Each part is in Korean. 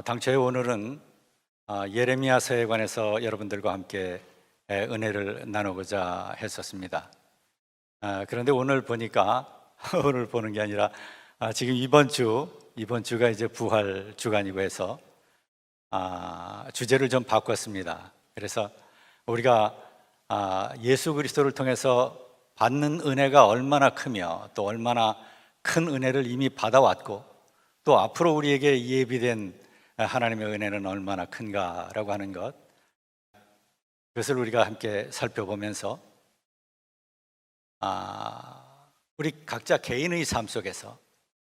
당초에 오늘은 예레미야서에 관해서 여러분들과 함께 은혜를 나누고자 했었습니다. 그런데 오늘 보니까 오늘 보는 게 아니라 지금 이번 주가 이제 부활 주간이고 해서 주제를 좀 바꿨습니다. 그래서 우리가 예수 그리스도를 통해서 받는 은혜가 얼마나 크며 또 얼마나 큰 은혜를 이미 받아왔고 또 앞으로 우리에게 예비된 하나님의 은혜는 얼마나 큰가라고 하는 것, 그것을 우리가 함께 살펴보면서 우리 각자 개인의 삶 속에서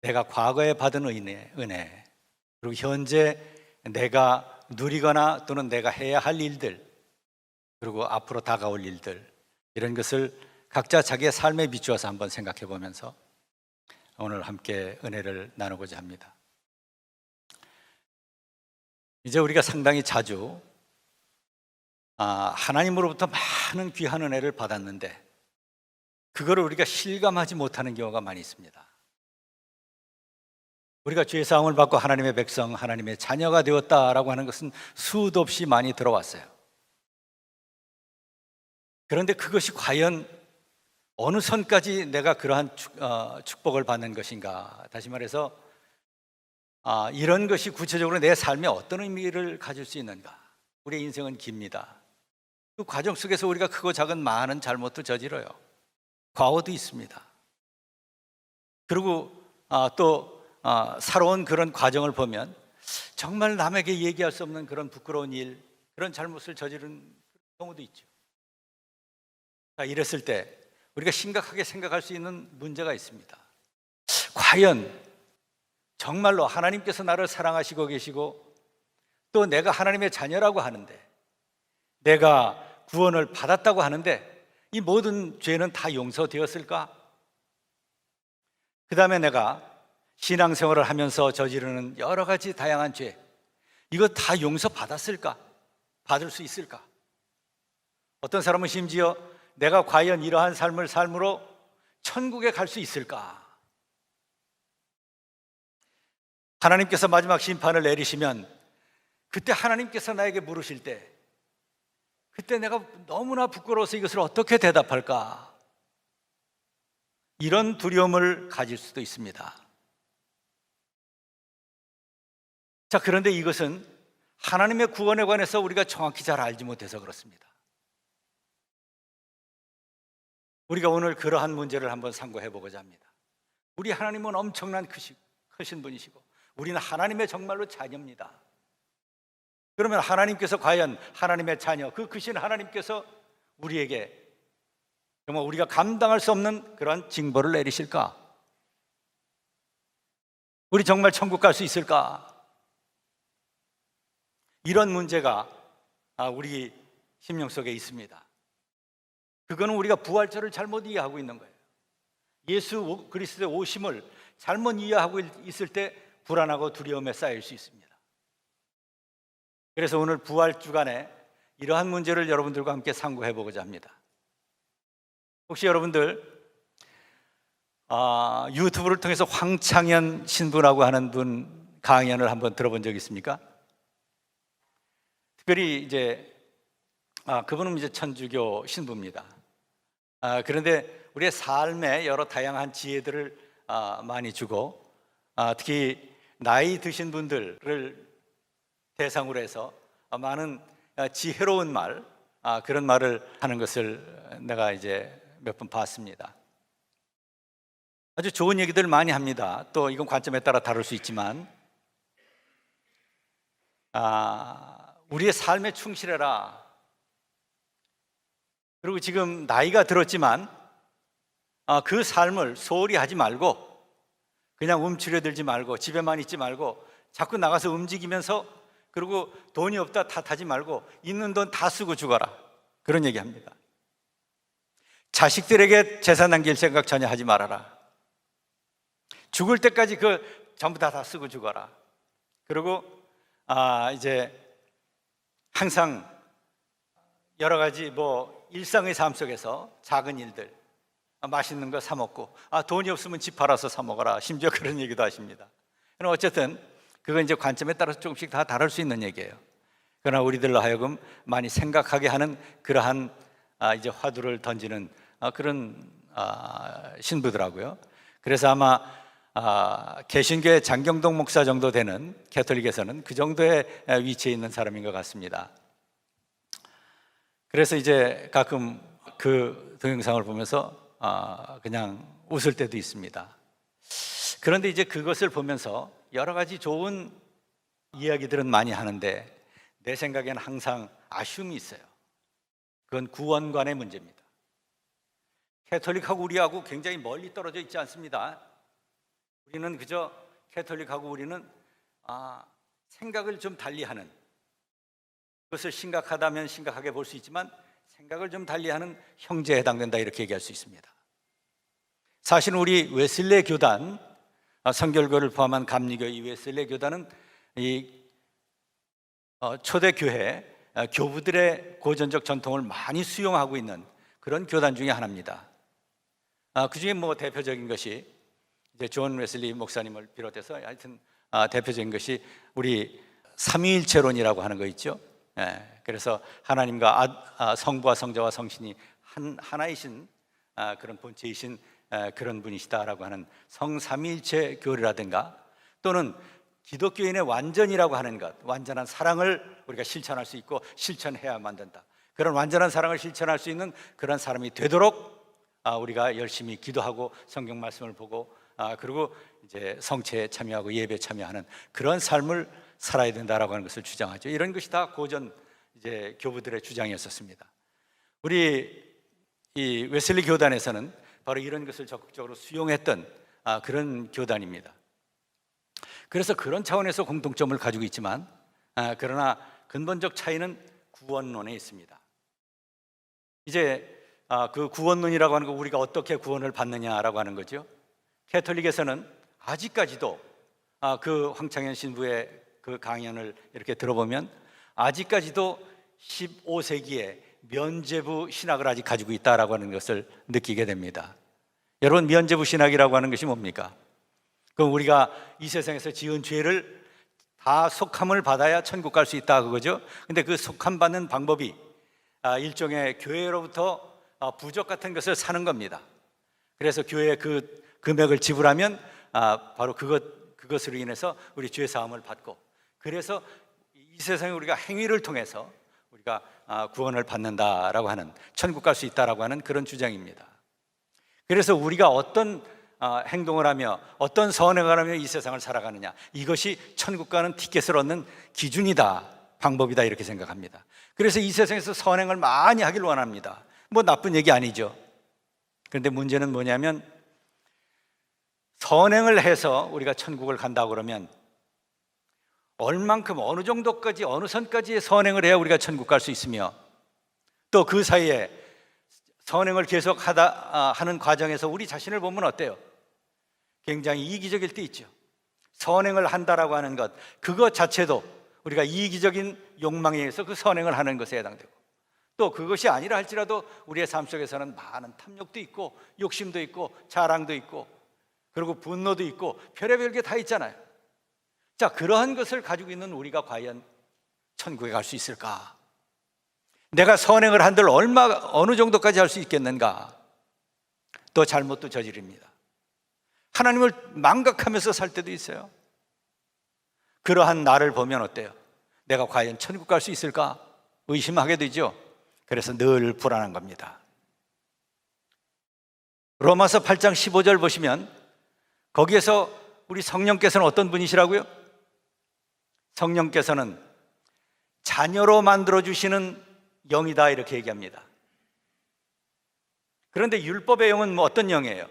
내가 과거에 받은 은혜, 그리고 현재 내가 누리거나 또는 내가 해야 할 일들, 그리고 앞으로 다가올 일들, 이런 것을 각자 자기의 삶에 비추어서 한번 생각해 보면서 오늘 함께 은혜를 나누고자 합니다. 이제 우리가 상당히 자주 하나님으로부터 많은 귀한 은혜를 받았는데 그거를 우리가 실감하지 못하는 경우가 많이 있습니다. 우리가 죄 사함을 받고 하나님의 백성, 하나님의 자녀가 되었다라고 하는 것은 수도 없이 많이 들어왔어요. 그런데 그것이 과연 어느 선까지 내가 그러한 축복을 받는 것인가? 다시 말해서 이런 것이 구체적으로 내 삶에 어떤 의미를 가질 수 있는가? 우리의 인생은 깁니다. 그 과정 속에서 우리가 크고 작은 많은 잘못도 저질러요. 과오도 있습니다. 그리고 또 살아온 그런 과정을 보면 정말 남에게 얘기할 수 없는 그런 부끄러운 일, 그런 잘못을 저지른 경우도 있죠. 이랬을 때 우리가 심각하게 생각할 수 있는 문제가 있습니다. 과연 정말로 하나님께서 나를 사랑하시고 계시고 또 내가 하나님의 자녀라고 하는데, 내가 구원을 받았다고 하는데 이 모든 죄는 다 용서되었을까? 그 다음에 내가 신앙생활을 하면서 저지르는 여러 가지 다양한 죄, 이거 다 용서받았을까? 받을 수 있을까? 어떤 사람은 심지어 내가 과연 이러한 삶을 삶으로 천국에 갈 수 있을까? 하나님께서 마지막 심판을 내리시면 그때 하나님께서 나에게 물으실 때 그때 내가 너무나 부끄러워서 이것을 어떻게 대답할까? 이런 두려움을 가질 수도 있습니다. 자, 그런데 이것은 하나님의 구원에 관해서 우리가 정확히 잘 알지 못해서 그렇습니다. 우리가 오늘 그러한 문제를 한번 상고해 보고자 합니다. 우리 하나님은 엄청난 크신 분이시고 우리는 하나님의 정말로 자녀입니다. 그러면 하나님께서 과연 하나님의 자녀, 그 크신 하나님께서 우리에게 정말 우리가 감당할 수 없는 그런 징벌을 내리실까? 우리 정말 천국 갈 수 있을까? 이런 문제가 우리 심령 속에 있습니다. 그거는 우리가 부활절을 잘못 이해하고 있는 거예요. 예수 그리스도의 오심을 잘못 이해하고 있을 때 불안하고 두려움에 쌓일 수 있습니다. 그래서 오늘 부활 주간에 이러한 문제를 여러분들과 함께 상고해 보고자 합니다. 혹시 여러분들 유튜브를 통해서 황창현 신부라고 하는 분 강연을 한번 들어본 적 있습니까? 특별히 이제 그분은 이제 천주교 신부입니다. 그런데 우리의 삶에 여러 다양한 지혜들을 많이 주고 특히 나이 드신 분들을 대상으로 해서 많은 지혜로운 말, 그런 말을 하는 것을 내가 이제 몇 번 봤습니다. 아주 좋은 얘기들 많이 합니다. 또 이건 관점에 따라 다를 수 있지만 우리의 삶에 충실해라. 그리고 지금 나이가 들었지만 그 삶을 소홀히 하지 말고 그냥 움츠려들지 말고 집에만 있지 말고 자꾸 나가서 움직이면서, 그리고 돈이 없다 탓하지 말고 있는 돈 다 쓰고 죽어라. 그런 얘기합니다. 자식들에게 재산 남길 생각 전혀 하지 말아라. 죽을 때까지 전부 다 쓰고 죽어라. 그리고 이제 항상 여러 가지 일상의 삶 속에서 작은 일들, 맛있는 거 사 먹고 돈이 없으면 집 팔아서 사 먹어라. 심지어 그런 얘기도 하십니다. 어쨌든 그건 이제 관점에 따라서 조금씩 다 다를 수 있는 얘기예요. 그러나 우리들로 하여금 많이 생각하게 하는 그러한 이제 화두를 던지는 그런 신부더라고요. 그래서 아마 개신교의 장경동 목사 정도 되는 캐톨릭에서는 그 정도의 위치에 있는 사람인 것 같습니다. 그래서 이제 가끔 그 동영상을 보면서 그냥 웃을 때도 있습니다. 그런데 이제 그것을 보면서 여러 가지 좋은 이야기들은 많이 하는데 내 생각에는 항상 아쉬움이 있어요. 그건 구원관의 문제입니다. 캐톨릭하고 우리하고 굉장히 멀리 떨어져 있지 않습니다. 우리는 그저 캐톨릭하고 우리는 생각을 좀 달리하는, 그것을 심각하다면 심각하게 볼 수 있지만 생각을 좀 달리하는 형제에 해당된다, 이렇게 얘기할 수 있습니다. 사실은 우리 웨슬레 교단, 성결교를 포함한 감리교 이 웨슬레 교단은 이 초대교회 교부들의 고전적 전통을 많이 수용하고 있는 그런 교단 중에 하나입니다. 그 중에 뭐 대표적인 것이 이제 존 웨슬리 목사님을 비롯해서 하여튼 대표적인 것이 우리 삼위일체론이라고 하는 거 있죠. 그래서 하나님과 성부와 성자와 성신이 하나이신 그런 본체이신 그런 분이시다라고 하는 성삼위일체 교리라든가, 또는 기독교인의 완전이라고 하는 것, 완전한 사랑을 우리가 실천할 수 있고 실천해야만 된다. 그런 완전한 사랑을 실천할 수 있는 그런 사람이 되도록 우리가 열심히 기도하고 성경 말씀을 보고 그리고 이제 성체에 참여하고 예배에 참여하는 그런 삶을 살아야 된다라고 하는 것을 주장하죠. 이런 것이 다 고전 이제 교부들의 주장이었었습니다. 우리 이 웨슬리 교단에서는 바로 이런 것을 적극적으로 수용했던 그런 교단입니다. 그래서 그런 차원에서 공통점을 가지고 있지만 그러나 근본적 차이는 구원론에 있습니다. 이제 그 구원론이라고 하는 거, 우리가 어떻게 구원을 받느냐라고 하는 거죠. 캐톨릭에서는 아직까지도 그 황창현 신부의 그 강연을 이렇게 들어보면 아직까지도 15세기에 면죄부 신학을 아직 가지고 있다라고 하는 것을 느끼게 됩니다. 여러분, 면죄부 신학이라고 하는 것이 뭡니까? 그럼 우리가 이 세상에서 지은 죄를 다 속함을 받아야 천국 갈 수 있다, 그거죠. 근데 그 속함 받는 방법이 일종의 교회로부터 부적 같은 것을 사는 겁니다. 그래서 교회에 그 금액을 지불하면 바로 그것으로 인해서 우리 죄 사함을 받고, 그래서 이 세상에 우리가 행위를 통해서 우리가 구원을 받는다라고 하는, 천국 갈 수 있다라고 하는 그런 주장입니다. 그래서 우리가 어떤 행동을 하며 어떤 선행을 하며 이 세상을 살아가느냐, 이것이 천국 가는 티켓을 얻는 기준이다, 방법이다, 이렇게 생각합니다. 그래서 이 세상에서 선행을 많이 하길 원합니다. 뭐 나쁜 얘기 아니죠. 그런데 문제는 뭐냐면, 선행을 해서 우리가 천국을 간다고 그러면 얼만큼, 어느 정도까지, 어느 선까지의 선행을 해야 우리가 천국 갈 수 있으며, 또 그 사이에 선행을 계속 하는 과정에서 우리 자신을 보면 어때요? 굉장히 이기적일 때 있죠. 선행을 한다라고 하는 것, 그것 자체도 우리가 이기적인 욕망에 의해서 그 선행을 하는 것에 해당되고, 또 그것이 아니라 할지라도 우리의 삶 속에서는 많은 탐욕도 있고 욕심도 있고 자랑도 있고 그리고 분노도 있고 별의별 게 다 있잖아요. 자, 그러한 것을 가지고 있는 우리가 과연 천국에 갈 수 있을까? 내가 선행을 한들 어느 정도까지 할 수 있겠는가? 또 잘못도 저지릅니다. 하나님을 망각하면서 살 때도 있어요. 그러한 나를 보면 어때요? 내가 과연 천국 갈 수 있을까? 의심하게 되죠. 그래서 늘 불안한 겁니다. 로마서 8장 15절 보시면 거기에서 우리 성령께서는 어떤 분이시라고요? 성령께서는 자녀로 만들어주시는 영이다, 이렇게 얘기합니다. 그런데 율법의 영은 뭐 어떤 영이에요?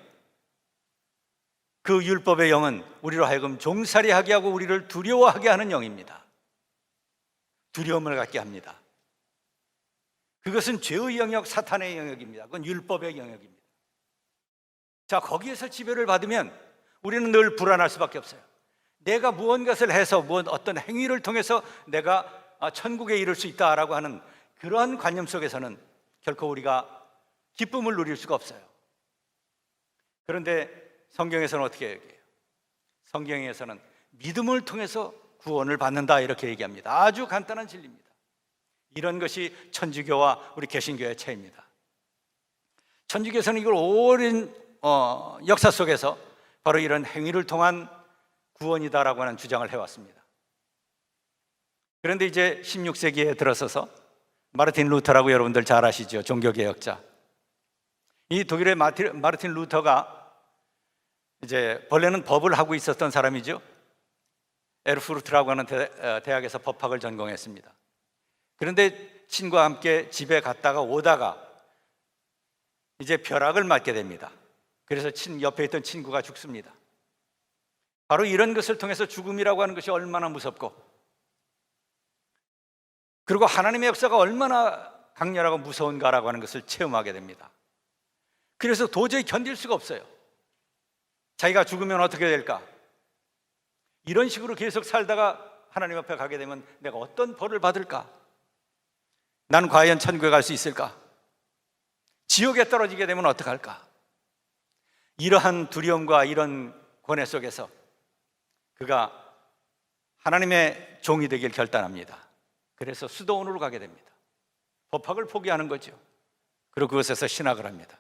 그 율법의 영은 우리로 하여금 종살이하게 하고 우리를 두려워하게 하는 영입니다. 두려움을 갖게 합니다. 그것은 죄의 영역, 사탄의 영역입니다. 그건 율법의 영역입니다. 자, 거기에서 지배를 받으면 우리는 늘 불안할 수밖에 없어요. 내가 무언가를 해서 어떤 행위를 통해서 내가 천국에 이를 수 있다라고 하는 그러한 관념 속에서는 결코 우리가 기쁨을 누릴 수가 없어요. 그런데 성경에서는 어떻게 얘기해요? 성경에서는 믿음을 통해서 구원을 받는다, 이렇게 얘기합니다. 아주 간단한 진리입니다. 이런 것이 천주교와 우리 개신교의 차이입니다. 천주교에서는 이걸 오랜 역사 속에서 바로 이런 행위를 통한 구원이다라고 하는 주장을 해왔습니다. 그런데 이제 16세기에 들어서서 마르틴 루터라고 여러분들 잘 아시죠? 종교개혁자. 이 독일의 마르틴 루터가 이제 본래는 법을 하고 있었던 사람이죠. 에르푸르트라고 하는 대학에서 법학을 전공했습니다. 그런데 친구와 함께 집에 갔다가 오다가 이제 벼락을 맞게 됩니다. 그래서 옆에 있던 친구가 죽습니다. 바로 이런 것을 통해서 죽음이라고 하는 것이 얼마나 무섭고, 그리고 하나님의 역사가 얼마나 강렬하고 무서운가라고 하는 것을 체험하게 됩니다. 그래서 도저히 견딜 수가 없어요. 자기가 죽으면 어떻게 될까? 이런 식으로 계속 살다가 하나님 앞에 가게 되면 내가 어떤 벌을 받을까? 나는 과연 천국에 갈 수 있을까? 지옥에 떨어지게 되면 어떡할까? 이러한 두려움과 이런 고뇌 속에서 그가 하나님의 종이 되길 결단합니다. 그래서 수도원으로 가게 됩니다. 법학을 포기하는 거죠. 그리고 그것에서 신학을 합니다.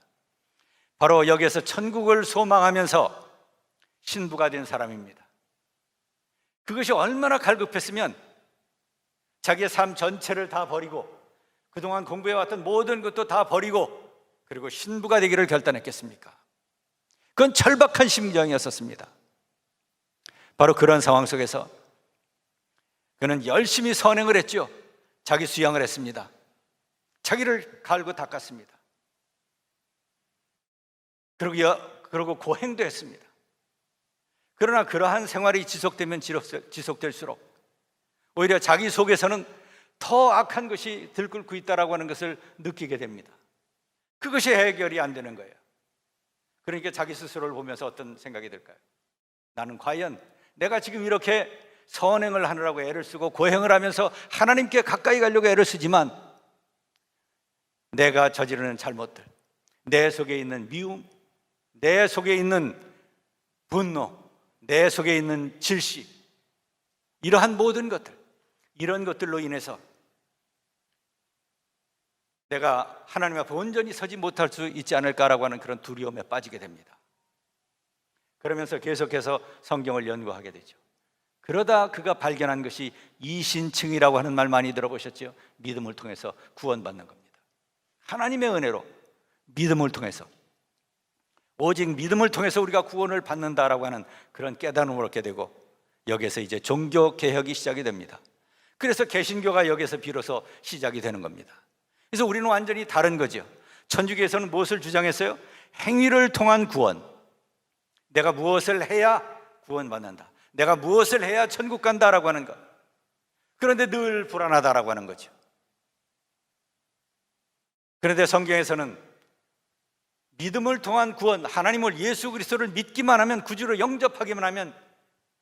바로 여기에서 천국을 소망하면서 신부가 된 사람입니다. 그것이 얼마나 갈급했으면 자기의 삶 전체를 다 버리고 그동안 공부해왔던 모든 것도 다 버리고 그리고 신부가 되기를 결단했겠습니까? 그건 절박한 심정이었습니다. 바로 그런 상황 속에서 그는 열심히 선행을 했죠. 자기 수양을 했습니다. 자기를 갈고 닦았습니다. 그리고 고행도 했습니다. 그러나 그러한 생활이 지속되면 지속될수록 오히려 자기 속에서는 더 악한 것이 들끓고 있다라고 하는 것을 느끼게 됩니다. 그것이 해결이 안 되는 거예요. 그러니까 자기 스스로를 보면서 어떤 생각이 들까요? 나는 과연 내가 지금 이렇게 선행을 하느라고 애를 쓰고 고행을 하면서 하나님께 가까이 가려고 애를 쓰지만 내가 저지르는 잘못들, 내 속에 있는 미움, 내 속에 있는 분노, 내 속에 있는 질시, 이러한 모든 것들, 이런 것들로 인해서 내가 하나님 앞에 온전히 서지 못할 수 있지 않을까라고 하는 그런 두려움에 빠지게 됩니다. 그러면서 계속해서 성경을 연구하게 되죠. 그러다 그가 발견한 것이 이신층이라고 하는 말 많이 들어보셨죠? 믿음을 통해서 구원받는 겁니다. 하나님의 은혜로 믿음을 통해서, 오직 믿음을 통해서 우리가 구원을 받는다라고 하는 그런 깨달음을 얻게 되고 여기에서 이제 종교 개혁이 시작이 됩니다. 그래서 개신교가 여기에서 비로소 시작이 되는 겁니다. 그래서 우리는 완전히 다른 거죠. 천주교에서는 무엇을 주장했어요? 행위를 통한 구원. 내가 무엇을 해야 구원받는다, 내가 무엇을 해야 천국 간다라고 하는 것. 그런데 늘 불안하다라고 하는 거죠. 그런데 성경에서는 믿음을 통한 구원, 하나님을, 예수 그리스도를 믿기만 하면, 구주로 영접하기만 하면,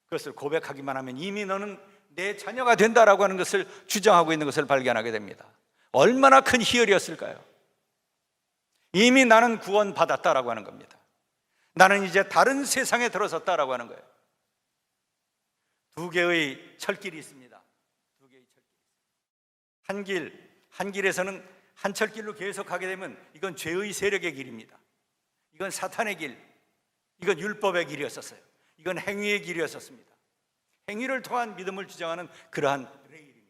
그것을 고백하기만 하면 이미 너는 내 자녀가 된다라고 하는 것을 주장하고 있는 것을 발견하게 됩니다. 얼마나 큰 희열이었을까요? 이미 나는 구원받았다라고 하는 겁니다. 나는 이제 다른 세상에 들어섰다라고 하는 거예요. 두 개의 철길이 있습니다. 두 개의 철길. 한 길에서는 한 철길로 계속 가게 되면 이건 죄의 세력의 길입니다. 이건 사탄의 길, 이건 율법의 길이었었어요. 이건 행위의 길이었었습니다. 행위를 통한 믿음을 주장하는 그러한 레일입니다.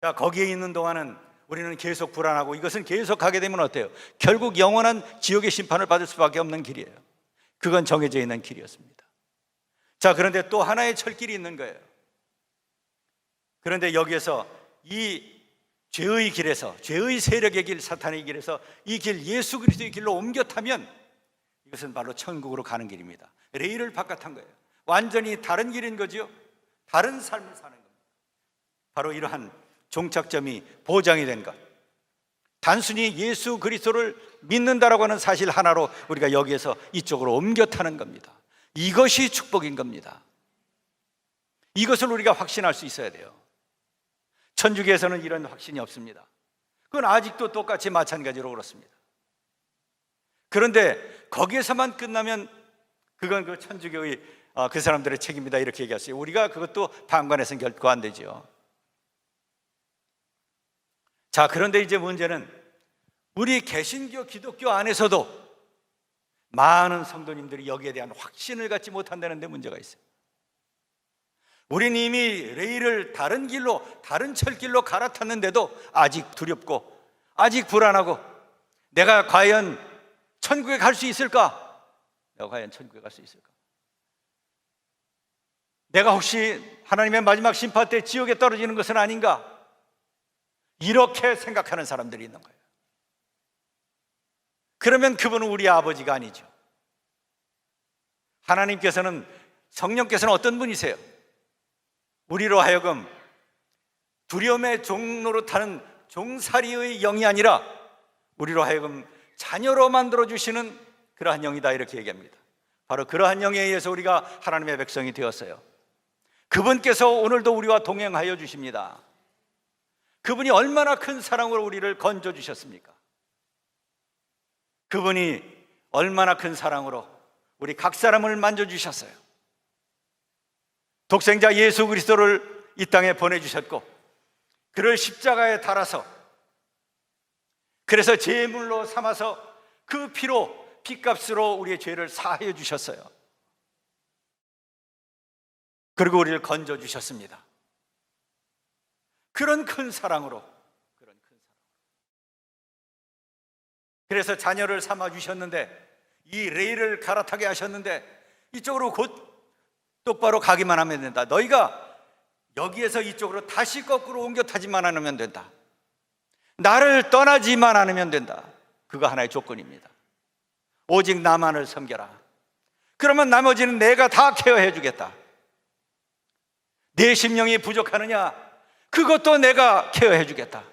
자, 거기에 있는 동안은 우리는 계속 불안하고, 이것은 계속 가게 되면 어때요? 결국 영원한 지옥의 심판을 받을 수밖에 없는 길이에요. 그건 정해져 있는 길이었습니다. 자, 그런데 또 하나의 철길이 있는 거예요. 그런데 여기에서 이 죄의 길에서, 죄의 세력의 길, 사탄의 길에서 이 길, 예수 그리스도의 길로 옮겨 타면 이것은 바로 천국으로 가는 길입니다. 레일을 바깥한 거예요. 완전히 다른 길인 거죠. 다른 삶을 사는 겁니다. 바로 이러한 종착점이 보장이 된 것, 단순히 예수 그리스도를 믿는다라고 하는 사실 하나로 우리가 여기에서 이쪽으로 옮겨 타는 겁니다. 이것이 축복인 겁니다. 이것을 우리가 확신할 수 있어야 돼요. 천주교에서는 이런 확신이 없습니다. 그건 아직도 똑같이 마찬가지로 그렇습니다. 그런데 거기에서만 끝나면 그건 그 천주교의 그 사람들의 책임이다 이렇게 얘기했어요. 우리가 그것도 방관해서는 결코 안 되죠. 자, 그런데 이제 문제는 우리 개신교 기독교 안에서도 많은 성도님들이 여기에 대한 확신을 갖지 못한다는 데 문제가 있어요. 우린 이미 레일을 다른 길로, 다른 철길로 갈아탔는데도 아직 두렵고 아직 불안하고, 내가 과연 천국에 갈 수 있을까? 내가 과연 천국에 갈 수 있을까? 내가 혹시 하나님의 마지막 심판 때 지옥에 떨어지는 것은 아닌가? 이렇게 생각하는 사람들이 있는 거예요. 그러면 그분은 우리 아버지가 아니죠. 하나님께서는, 성령께서는 어떤 분이세요? 우리로 하여금 두려움의 종로로 타는 종살이의 영이 아니라 우리로 하여금 자녀로 만들어주시는 그러한 영이다 이렇게 얘기합니다. 바로 그러한 영에 의해서 우리가 하나님의 백성이 되었어요. 그분께서 오늘도 우리와 동행하여 주십니다. 그분이 얼마나 큰 사랑으로 우리를 건져주셨습니까? 그분이 얼마나 큰 사랑으로 우리 각 사람을 만져주셨어요. 독생자 예수 그리스도를 이 땅에 보내주셨고, 그를 십자가에 달아서, 그래서 제물로 삼아서 그 피로, 피값으로 우리의 죄를 사하여 주셨어요. 그리고 우리를 건져주셨습니다. 그런 큰 사랑으로, 그래서 자녀를 삼아 주셨는데, 이 레일을 갈아타게 하셨는데 이쪽으로 곧 똑바로 가기만 하면 된다. 너희가 여기에서 이쪽으로 다시 거꾸로 옮겨 타지만 않으면 된다. 나를 떠나지만 않으면 된다. 그거 하나의 조건입니다. 오직 나만을 섬겨라. 그러면 나머지는 내가 다 케어해 주겠다. 내 심령이 부족하느냐? 그것도 내가 케어해 주겠다.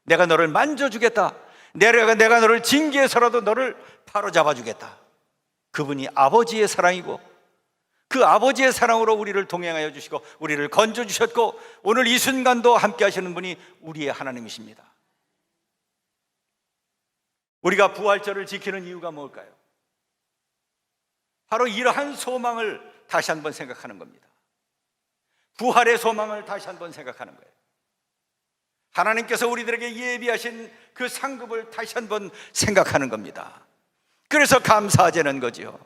내가 너를 만져주겠다. 내가 너를 징계해서라도 너를 바로잡아 주겠다. 그분이 아버지의 사랑이고, 그 아버지의 사랑으로 우리를 동행하여 주시고 우리를 건져주셨고, 오늘 이 순간도 함께 하시는 분이 우리의 하나님이십니다. 우리가 부활절을 지키는 이유가 뭘까요? 바로 이러한 소망을 다시 한번 생각하는 겁니다. 부활의 소망을 다시 한번 생각하는 거예요. 하나님께서 우리들에게 예비하신 그 상급을 다시 한번 생각하는 겁니다. 그래서 감사하자는 거죠.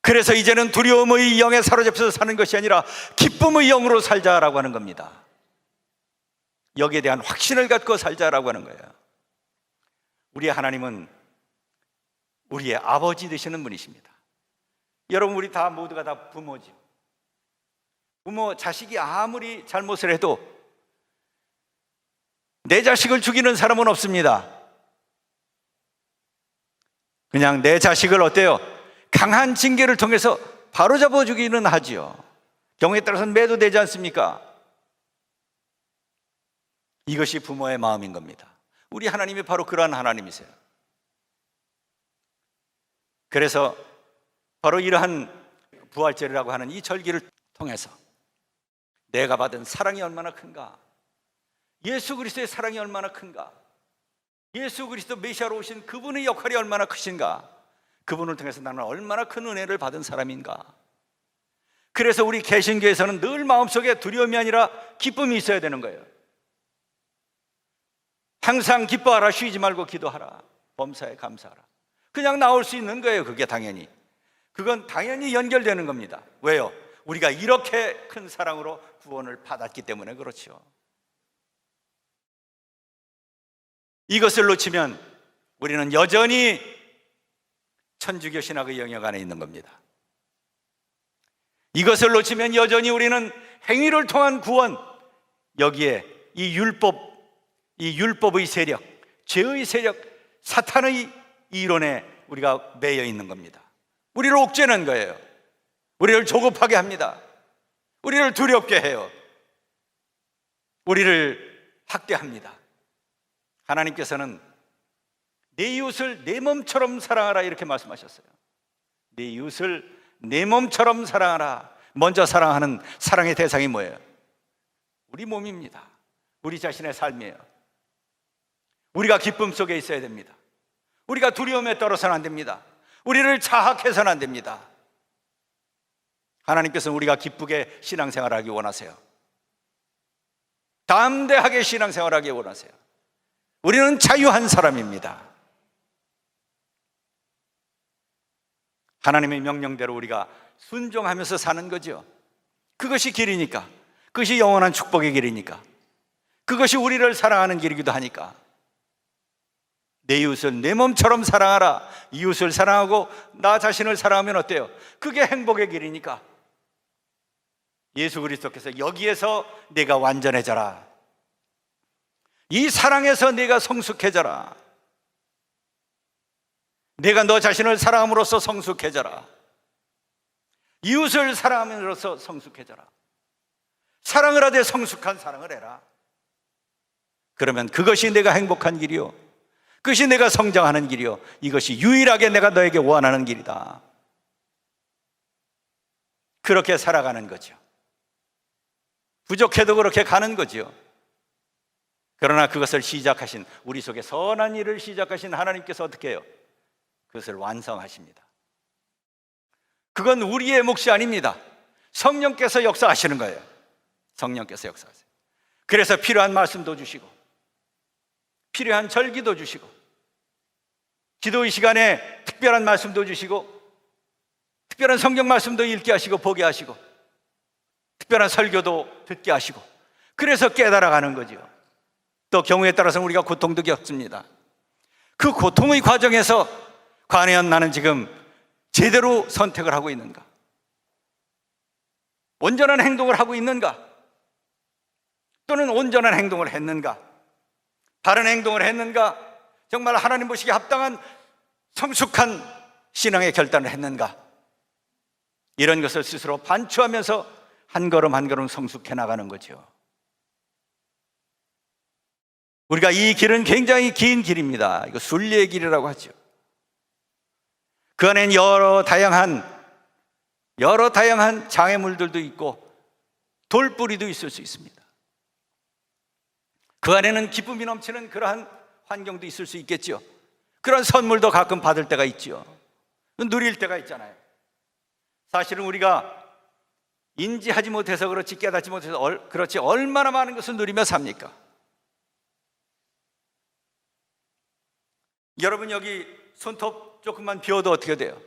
그래서 이제는 두려움의 영에 사로잡혀서 사는 것이 아니라 기쁨의 영으로 살자라고 하는 겁니다. 여기에 대한 확신을 갖고 살자라고 하는 거예요. 우리의 하나님은 우리의 아버지 되시는 분이십니다. 여러분, 우리 다 모두가 다 부모죠. 부모, 자식이 아무리 잘못을 해도 내 자식을 죽이는 사람은 없습니다. 그냥 내 자식을 어때요? 강한 징계를 통해서 바로잡아 주기는 하지요. 경우에 따라서는 매도 되지 않습니까? 이것이 부모의 마음인 겁니다. 우리 하나님이 바로 그러한 하나님이세요. 그래서 바로 이러한 부활절이라고 하는 이 절기를 통해서 내가 받은 사랑이 얼마나 큰가, 예수 그리스도의 사랑이 얼마나 큰가, 예수 그리스도 메시아로 오신 그분의 역할이 얼마나 크신가, 그분을 통해서 나는 얼마나 큰 은혜를 받은 사람인가. 그래서 우리 개신교에서는 늘 마음속에 두려움이 아니라 기쁨이 있어야 되는 거예요. 항상 기뻐하라, 쉬지 말고 기도하라, 범사에 감사하라. 그냥 나올 수 있는 거예요. 그게 당연히, 그건 당연히 연결되는 겁니다. 왜요? 우리가 이렇게 큰 사랑으로 구원을 받았기 때문에 그렇죠. 이것을 놓치면 우리는 여전히 천주교 신학의 영역 안에 있는 겁니다. 이것을 놓치면 여전히 우리는 행위를 통한 구원, 여기에 이 율법의 세력, 죄의 세력, 사탄의 이론에 우리가 매여 있는 겁니다. 우리를 옥죄는 거예요. 우리를 조급하게 합니다. 우리를 두렵게 해요. 우리를 학대합니다. 하나님께서는 내 이웃을 내 몸처럼 사랑하라 이렇게 말씀하셨어요. 내 이웃을 내 몸처럼 사랑하라. 먼저 사랑하는 사랑의 대상이 뭐예요? 우리 몸입니다. 우리 자신의 삶이에요. 우리가 기쁨 속에 있어야 됩니다. 우리가 두려움에 떨어서는 안 됩니다. 우리를 자학해서는 안 됩니다. 하나님께서는 우리가 기쁘게 신앙생활하기 원하세요. 담대하게 신앙생활하기 원하세요. 우리는 자유한 사람입니다. 하나님의 명령대로 우리가 순종하면서 사는 거죠. 그것이 길이니까, 그것이 영원한 축복의 길이니까, 그것이 우리를 사랑하는 길이기도 하니까. 내 이웃을 내 몸처럼 사랑하라. 이웃을 사랑하고 나 자신을 사랑하면 어때요? 그게 행복의 길이니까. 예수 그리스도께서 여기에서 내가 완전해져라, 이 사랑에서 내가 성숙해져라, 내가 너 자신을 사랑함으로써 성숙해져라, 이웃을 사랑함으로써 성숙해져라, 사랑을 하되 성숙한 사랑을 해라. 그러면 그것이 내가 행복한 길이요, 그것이 내가 성장하는 길이요, 이것이 유일하게 내가 너에게 원하는 길이다. 그렇게 살아가는 거죠. 부족해도 그렇게 가는 거죠. 그러나 그것을 시작하신, 우리 속에 선한 일을 시작하신 하나님께서 어떻게 해요? 그것을 완성하십니다. 그건 우리의 몫이 아닙니다. 성령께서 역사하시는 거예요. 성령께서 역사하세요. 그래서 필요한 말씀도 주시고, 필요한 절기도 주시고, 기도의 시간에 특별한 말씀도 주시고, 특별한 성경 말씀도 읽게 하시고 보게 하시고, 특별한 설교도 듣게 하시고, 그래서 깨달아가는 거죠. 또 경우에 따라서는 우리가 고통도 겪습니다. 그 고통의 과정에서 과연 나는 지금 제대로 선택을 하고 있는가? 온전한 행동을 하고 있는가? 또는 온전한 행동을 했는가? 다른 행동을 했는가? 정말 하나님 보시기에 합당한 성숙한 신앙의 결단을 했는가? 이런 것을 스스로 반추하면서 한 걸음 한 걸음 성숙해 나가는 거죠. 우리가 이 길은 굉장히 긴 길입니다. 이거 순례의 길이라고 하죠. 그 안엔 여러 다양한 장애물들도 있고 돌뿌리도 있을 수 있습니다. 그 안에는 기쁨이 넘치는 그러한 환경도 있을 수 있겠죠. 그런 선물도 가끔 받을 때가 있죠. 누릴 때가 있잖아요. 사실은 우리가 인지하지 못해서 그렇지, 깨닫지 못해서 그렇지, 얼마나 많은 것을 누리며 삽니까? 여러분, 여기 손톱 조금만 비워도 어떻게 돼요?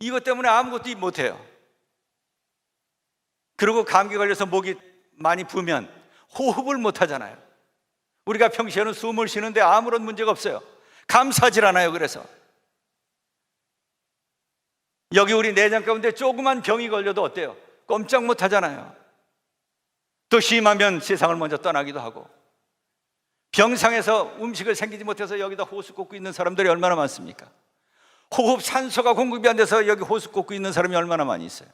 이것 때문에 아무것도 못해요. 그리고 감기 걸려서 목이 많이 부으면 호흡을 못 하잖아요. 우리가 평시에는 숨을 쉬는데 아무런 문제가 없어요. 감사하질 않아요. 그래서 여기 우리 내장 가운데 조그만 병이 걸려도 어때요? 꼼짝 못 하잖아요. 또 심하면 세상을 먼저 떠나기도 하고, 병상에서 음식을 챙기지 못해서 여기다 호수 꽂고 있는 사람들이 얼마나 많습니까? 호흡 산소가 공급이 안 돼서 여기 호수 꽂고 있는 사람이 얼마나 많이 있어요.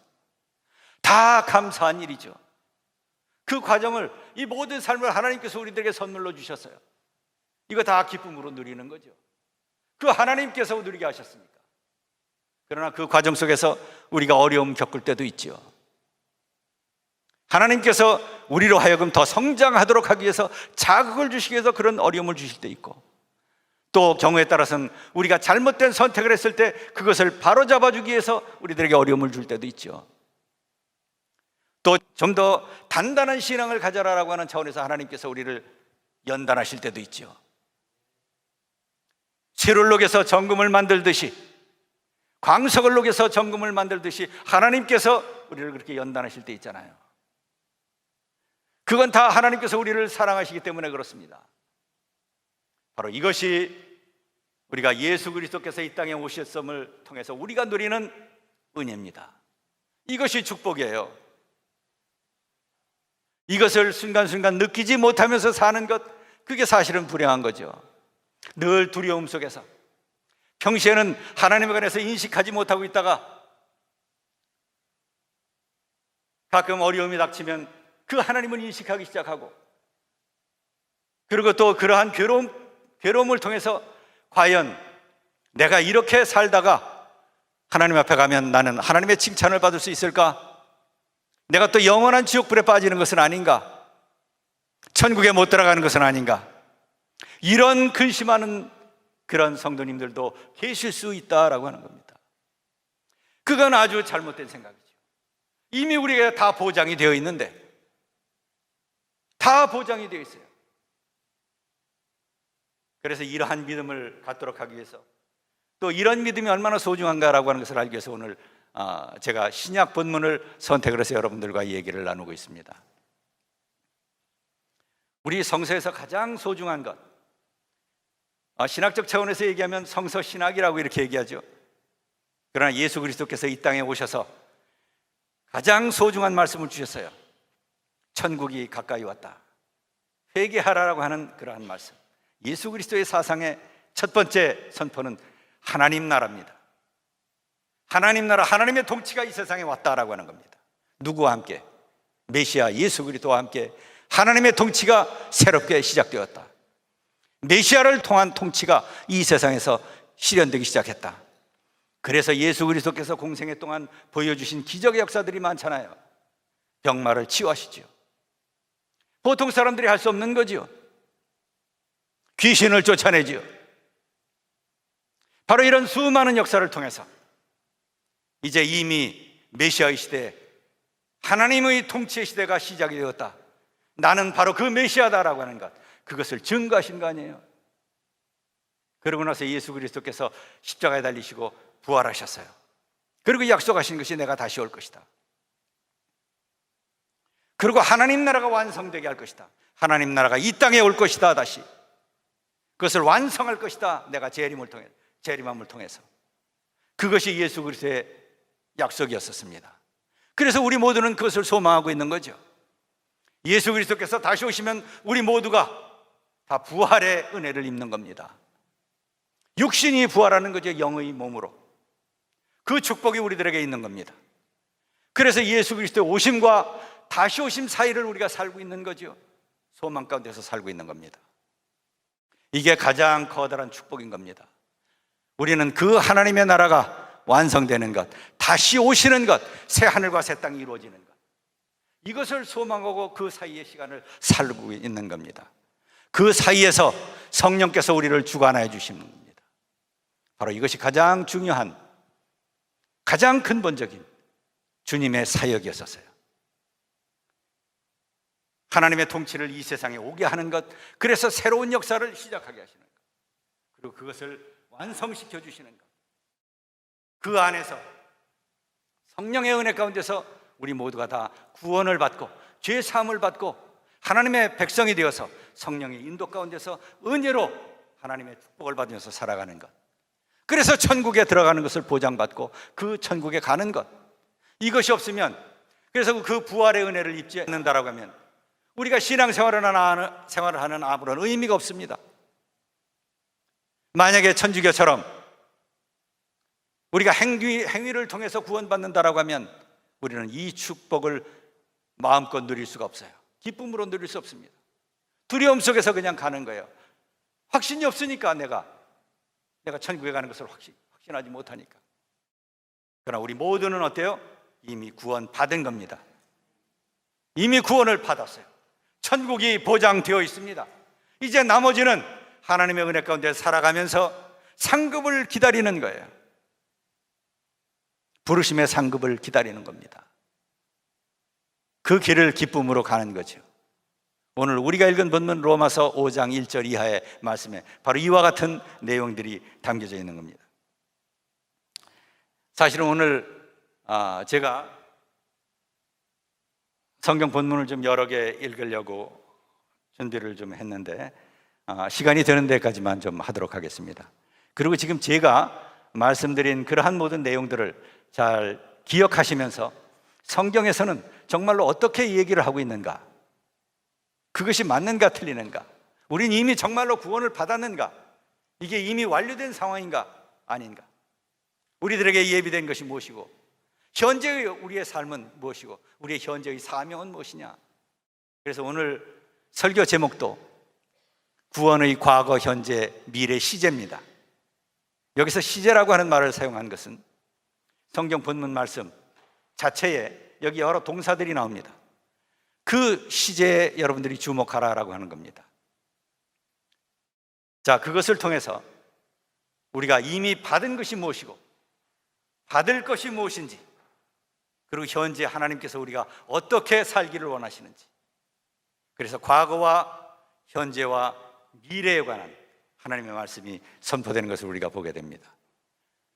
다 감사한 일이죠. 그 과정을, 이 모든 삶을 하나님께서 우리들에게 선물로 주셨어요. 이거 다 기쁨으로 누리는 거죠. 그 하나님께서 누리게 하셨습니까? 그러나 그 과정 속에서 우리가 어려움 겪을 때도 있죠. 하나님께서 우리로 하여금 더 성장하도록 하기 위해서 자극을 주시기 위해서 그런 어려움을 주실 때 있고, 또 경우에 따라서는 우리가 잘못된 선택을 했을 때 그것을 바로잡아주기 위해서 우리들에게 어려움을 줄 때도 있죠. 또 좀 더 단단한 신앙을 가져라라고 하는 차원에서 하나님께서 우리를 연단하실 때도 있죠. 쇠를 녹여서 정금을 만들듯이, 광석을 녹여서 정금을 만들듯이 하나님께서 우리를 그렇게 연단하실 때 있잖아요. 그건 다 하나님께서 우리를 사랑하시기 때문에 그렇습니다. 바로 이것이 우리가 예수 그리스도께서 이 땅에 오셨음을 통해서 우리가 누리는 은혜입니다. 이것이 축복이에요. 이것을 순간순간 느끼지 못하면서 사는 것, 그게 사실은 불행한 거죠. 늘 두려움 속에서, 평시에는 하나님에 관해서 인식하지 못하고 있다가 가끔 어려움이 닥치면 그 하나님을 인식하기 시작하고, 그리고 또 그러한 괴로움을 통해서 과연 내가 이렇게 살다가 하나님 앞에 가면 나는 하나님의 칭찬을 받을 수 있을까? 내가 또 영원한 지옥불에 빠지는 것은 아닌가? 천국에 못 들어가는 것은 아닌가? 이런 근심하는 그런 성도님들도 계실 수 있다라고 하는 겁니다. 그건 아주 잘못된 생각이죠. 이미 우리가 다 보장이 되어 있는데, 다 보장이 되어 있어요. 그래서 이러한 믿음을 갖도록 하기 위해서, 또 이런 믿음이 얼마나 소중한가라고 하는 것을 알기 위해서 오늘 제가 신약 본문을 선택을 해서 여러분들과 이 얘기를 나누고 있습니다. 우리 성서에서 가장 소중한 것, 신학적 차원에서 얘기하면 성서신학이라고 이렇게 얘기하죠. 그러나 예수 그리스도께서 이 땅에 오셔서 가장 소중한 말씀을 주셨어요. 천국이 가까이 왔다, 회개하라라고 하는 그러한 말씀. 예수 그리스도의 사상의 첫 번째 선포는 하나님 나라입니다. 하나님 나라, 하나님의 통치가 이 세상에 왔다라고 하는 겁니다. 누구와 함께? 메시아 예수 그리스도와 함께 하나님의 통치가 새롭게 시작되었다. 메시아를 통한 통치가 이 세상에서 실현되기 시작했다. 그래서 예수 그리스도께서 공생애 동안 보여주신 기적의 역사들이 많잖아요. 병마를 치유하시죠. 보통 사람들이 할 수 없는 거죠. 귀신을 쫓아내죠. 바로 이런 수많은 역사를 통해서 이제 이미 메시아의 시대, 하나님의 통치의 시대가 시작이 되었다. 나는 바로 그 메시아다라고 하는 것, 그것을 증거하신 거 아니에요. 그러고 나서 예수 그리스도께서 십자가에 달리시고 부활하셨어요. 그리고 약속하신 것이 내가 다시 올 것이다. 그리고 하나님 나라가 완성되게 할 것이다. 하나님 나라가 이 땅에 올 것이다. 다시 그것을 완성할 것이다. 내가 재림함을 통해서. 그것이 예수 그리스도의 약속이었었습니다. 그래서 우리 모두는 그것을 소망하고 있는 거죠. 예수 그리스도께서 다시 오시면 우리 모두가 다 부활의 은혜를 입는 겁니다. 육신이 부활하는 거죠. 영의 몸으로. 그 축복이 우리들에게 있는 겁니다. 그래서 예수 그리스도의 오심과 다시 오심 사이를 우리가 살고 있는 거죠. 소망 가운데서 살고 있는 겁니다. 이게 가장 커다란 축복인 겁니다. 우리는 그 하나님의 나라가 완성되는 것, 다시 오시는 것, 새 하늘과 새 땅이 이루어지는 것, 이것을 소망하고 그 사이의 시간을 살고 있는 겁니다. 그 사이에서 성령께서 우리를 주관하여 주시는 겁니다. 바로 이것이 가장 중요한, 가장 근본적인 주님의 사역이었었어요. 하나님의 통치를 이 세상에 오게 하는 것, 그래서 새로운 역사를 시작하게 하시는 것, 그리고 그것을 완성시켜 주시는 것, 그 안에서 성령의 은혜 가운데서 우리 모두가 다 구원을 받고 죄 사함을 받고 하나님의 백성이 되어서 성령의 인도 가운데서 은혜로 하나님의 축복을 받으면서 살아가는 것, 그래서 천국에 들어가는 것을 보장받고 그 천국에 가는 것, 이것이 없으면, 그래서 그 부활의 은혜를 입지 않는다라고 하면 우리가 신앙생활을 하는 아무런 의미가 없습니다. 만약에 천주교처럼 우리가 행위를 통해서 구원받는다라고 하면 우리는 이 축복을 마음껏 누릴 수가 없어요. 기쁨으로 누릴 수 없습니다. 두려움 속에서 그냥 가는 거예요. 확신이 없으니까 내가 천국에 가는 것을 확신하지 못하니까. 그러나 우리 모두는 어때요? 이미 구원 받은 겁니다. 이미 구원을 받았어요. 천국이 보장되어 있습니다. 이제 나머지는 하나님의 은혜 가운데 살아가면서 상급을 기다리는 거예요. 부르심의 상급을 기다리는 겁니다. 그 길을 기쁨으로 가는 거죠. 오늘 우리가 읽은 본문 로마서 5장 1절 이하의 말씀에 바로 이와 같은 내용들이 담겨져 있는 겁니다. 사실은 오늘 제가 성경 본문을 좀 여러 개 읽으려고 준비를 좀 했는데 시간이 되는 데까지만 좀 하도록 하겠습니다. 그리고 지금 제가 말씀드린 그러한 모든 내용들을 잘 기억하시면서 성경에서는 정말로 어떻게 얘기를 하고 있는가, 그것이 맞는가 틀리는가, 우린 이미 정말로 구원을 받았는가, 이게 이미 완료된 상황인가 아닌가, 우리들에게 예비된 것이 무엇이고 현재의 우리의 삶은 무엇이고 우리의 현재의 사명은 무엇이냐. 그래서 오늘 설교 제목도 구원의 과거, 현재, 미래 시제입니다. 여기서 시제라고 하는 말을 사용한 것은 성경 본문 말씀 자체에 여기 여러 동사들이 나옵니다. 그 시제에 여러분들이 주목하라라고 하는 겁니다. 자, 그것을 통해서 우리가 이미 받은 것이 무엇이고 받을 것이 무엇인지 그리고 현재 하나님께서 우리가 어떻게 살기를 원하시는지, 그래서 과거와 현재와 미래에 관한 하나님의 말씀이 선포되는 것을 우리가 보게 됩니다.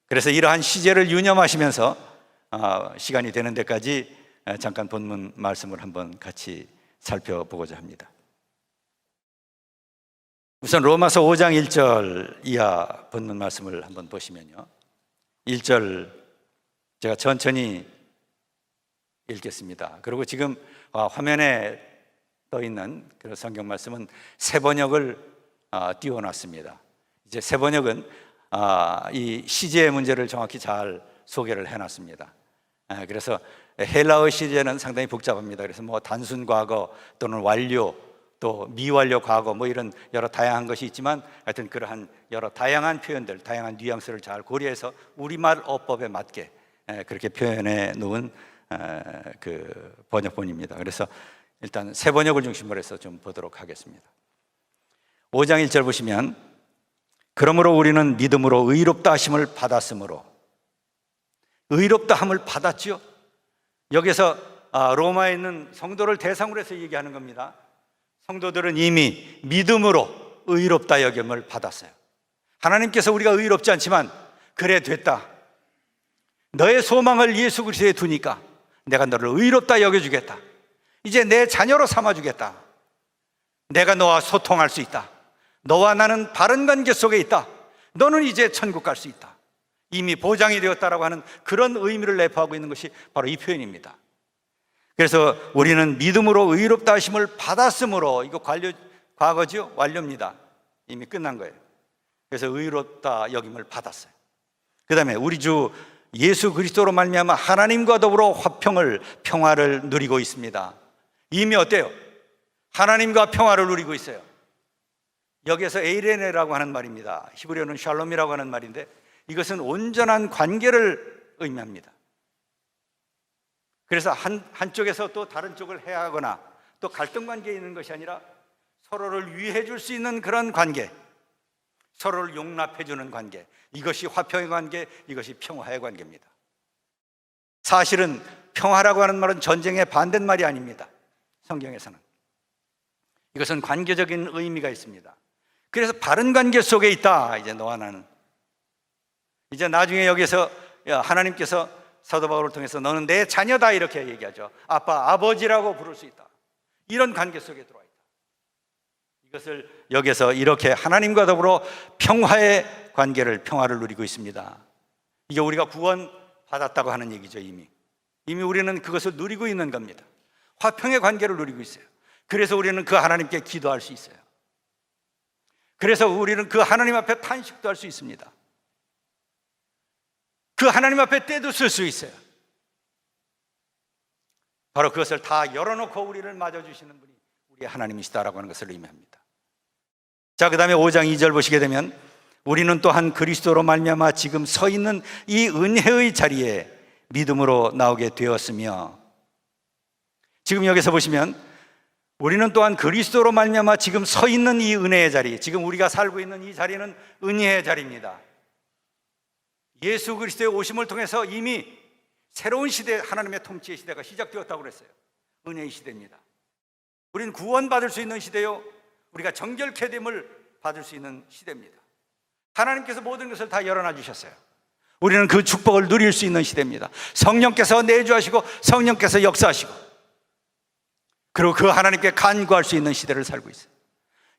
그래서 이러한 시제를 유념하시면서 시간이 되는 데까지 잠깐 본문 말씀을 한번 같이 살펴보고자 합니다. 우선 로마서 5장 1절 이하 본문 말씀을 한번 보시면요, 1절 제가 천천히 읽겠습니다. 그리고 지금 화면에 떠 있는 그 성경 말씀은 새 번역을 띄워놨습니다. 이제 새 번역은 이 시제의 문제를 정확히 잘 소개를 해놨습니다. 그래서 헬라어 시제는 상당히 복잡합니다. 그래서 뭐 단순 과거 또는 완료, 또 미완료 과거, 뭐 이런 여러 다양한 것이 있지만, 하여튼 그러한 여러 다양한 표현들, 다양한 뉘앙스를 잘 고려해서 우리말 어법에 맞게 그렇게 표현해 놓은 그 번역본입니다. 그래서 일단 새 번역을 중심으로 해서 좀 보도록 하겠습니다. 5장 1절 보시면, 그러므로 우리는 믿음으로 의롭다 하심을 받았으므로, 의롭다 함을 받았죠. 여기서 로마에 있는 성도를 대상으로 해서 얘기하는 겁니다. 성도들은 이미 믿음으로 의롭다 여김을 받았어요. 하나님께서 우리가 의롭지 않지만 그래 됐다, 너의 소망을 예수 그리스도에 두니까 내가 너를 의롭다 여겨주겠다, 이제 내 자녀로 삼아주겠다, 내가 너와 소통할 수 있다, 너와 나는 바른 관계 속에 있다, 너는 이제 천국 갈 수 있다, 이미 보장이 되었다라고 하는 그런 의미를 내포하고 있는 것이 바로 이 표현입니다. 그래서 우리는 믿음으로 의롭다 하심을 받았으므로, 이거 과거죠? 완료입니다. 이미 끝난 거예요. 그래서 의롭다 여김을 받았어요. 그 다음에 우리 주 예수 그리스도로 말미암아 하나님과 더불어 화평을, 평화를 누리고 있습니다. 이미 어때요? 하나님과 평화를 누리고 있어요. 여기에서 에이레네라고 하는 말입니다. 히브리어는 샬롬이라고 하는 말인데, 이것은 온전한 관계를 의미합니다. 그래서 한쪽에서 또 다른 쪽을 해하거나 또 갈등 관계에 있는 것이 아니라 서로를 위해 줄 수 있는 그런 관계, 서로를 용납해 주는 관계, 이것이 화평의 관계, 이것이 평화의 관계입니다. 사실은 평화라고 하는 말은 전쟁의 반대말이 아닙니다. 성경에서는 이것은 관계적인 의미가 있습니다. 그래서 바른 관계 속에 있다. 이제 너와 나는, 이제 나중에 여기서 하나님께서 사도 바울을 통해서 너는 내 자녀다 이렇게 얘기하죠. 아빠, 아버지라고 부를 수 있다. 이런 관계 속에 들어와 있다. 이것을 여기서 이렇게 하나님과 더불어 평화의 관계를, 평화를 누리고 있습니다. 이게 우리가 구원 받았다고 하는 얘기죠. 이미 우리는 그것을 누리고 있는 겁니다. 화평의 관계를 누리고 있어요. 그래서 우리는 그 하나님께 기도할 수 있어요. 그래서 우리는 그 하나님 앞에 탄식도 할 수 있습니다. 그 하나님 앞에 때도 쓸 수 있어요. 바로 그것을 다 열어놓고 우리를 맞아주시는 분이 우리 하나님이시다라고 하는 것을 의미합니다. 자, 그 다음에 5장 2절 보시게 되면, 우리는 또한 그리스도로 말미암아 지금 서 있는 이 은혜의 자리에 믿음으로 나오게 되었으며, 지금 여기서 보시면 우리는 또한 그리스도로 말미암아 지금 서 있는 이 은혜의 자리, 지금 우리가 살고 있는 이 자리는 은혜의 자리입니다. 예수 그리스도의 오심을 통해서 이미 새로운 시대, 하나님의 통치의 시대가 시작되었다고 그랬어요. 은혜의 시대입니다. 우리는 구원받을 수 있는 시대요, 우리가 정결케 됨을 받을 수 있는 시대입니다. 하나님께서 모든 것을 다 열어놔 주셨어요. 우리는 그 축복을 누릴 수 있는 시대입니다. 성령께서 내주하시고 성령께서 역사하시고, 그리고 그 하나님께 간구할 수 있는 시대를 살고 있어요.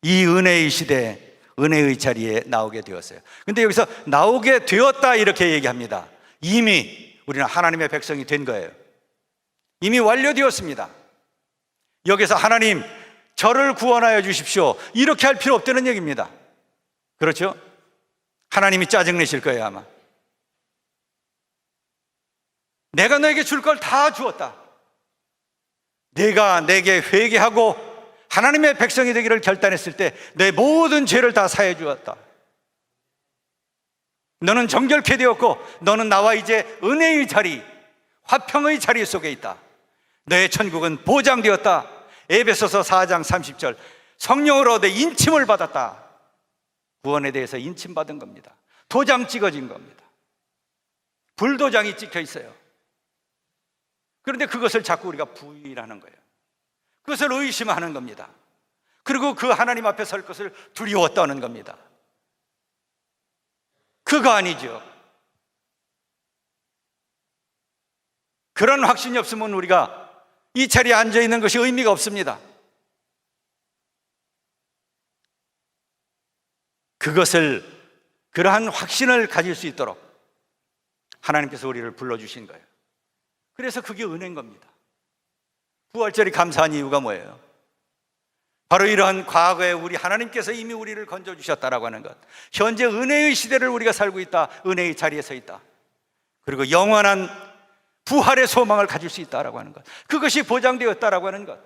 이 은혜의 시대, 은혜의 자리에 나오게 되었어요. 근데 여기서 나오게 되었다 이렇게 얘기합니다. 이미 우리는 하나님의 백성이 된 거예요. 이미 완료되었습니다. 여기서 하나님, 저를 구원하여 주십시오, 이렇게 할 필요 없다는 얘기입니다. 그렇죠? 하나님이 짜증내실 거예요. 아마 내가 너에게 줄 걸 다 주었다, 내가 내게 회개하고 하나님의 백성이 되기를 결단했을 때 내 모든 죄를 다 사해 주었다, 너는 정결케 되었고 너는 나와 이제 은혜의 자리, 화평의 자리 속에 있다, 너의 천국은 보장되었다. 에베소서 4장 30절, 성령으로 내 인침을 받았다. 구원에 대해서 인침받은 겁니다. 도장 찍어진 겁니다. 불도장이 찍혀 있어요. 그런데 그것을 자꾸 우리가 부인하는 거예요. 그것을 의심하는 겁니다. 그리고 그 하나님 앞에 설 것을 두려워 떠는 겁니다. 그거 아니죠. 그런 확신이 없으면 우리가 이 자리에 앉아 있는 것이 의미가 없습니다. 그러한 확신을 가질 수 있도록 하나님께서 우리를 불러주신 거예요. 그래서 그게 은혜인 겁니다. 부활절이 감사한 이유가 뭐예요? 바로 이러한 과거에 우리 하나님께서 이미 우리를 건져주셨다라고 하는 것, 현재 은혜의 시대를 우리가 살고 있다, 은혜의 자리에 서 있다, 그리고 영원한 부활의 소망을 가질 수 있다라고 하는 것, 그것이 보장되었다라고 하는 것,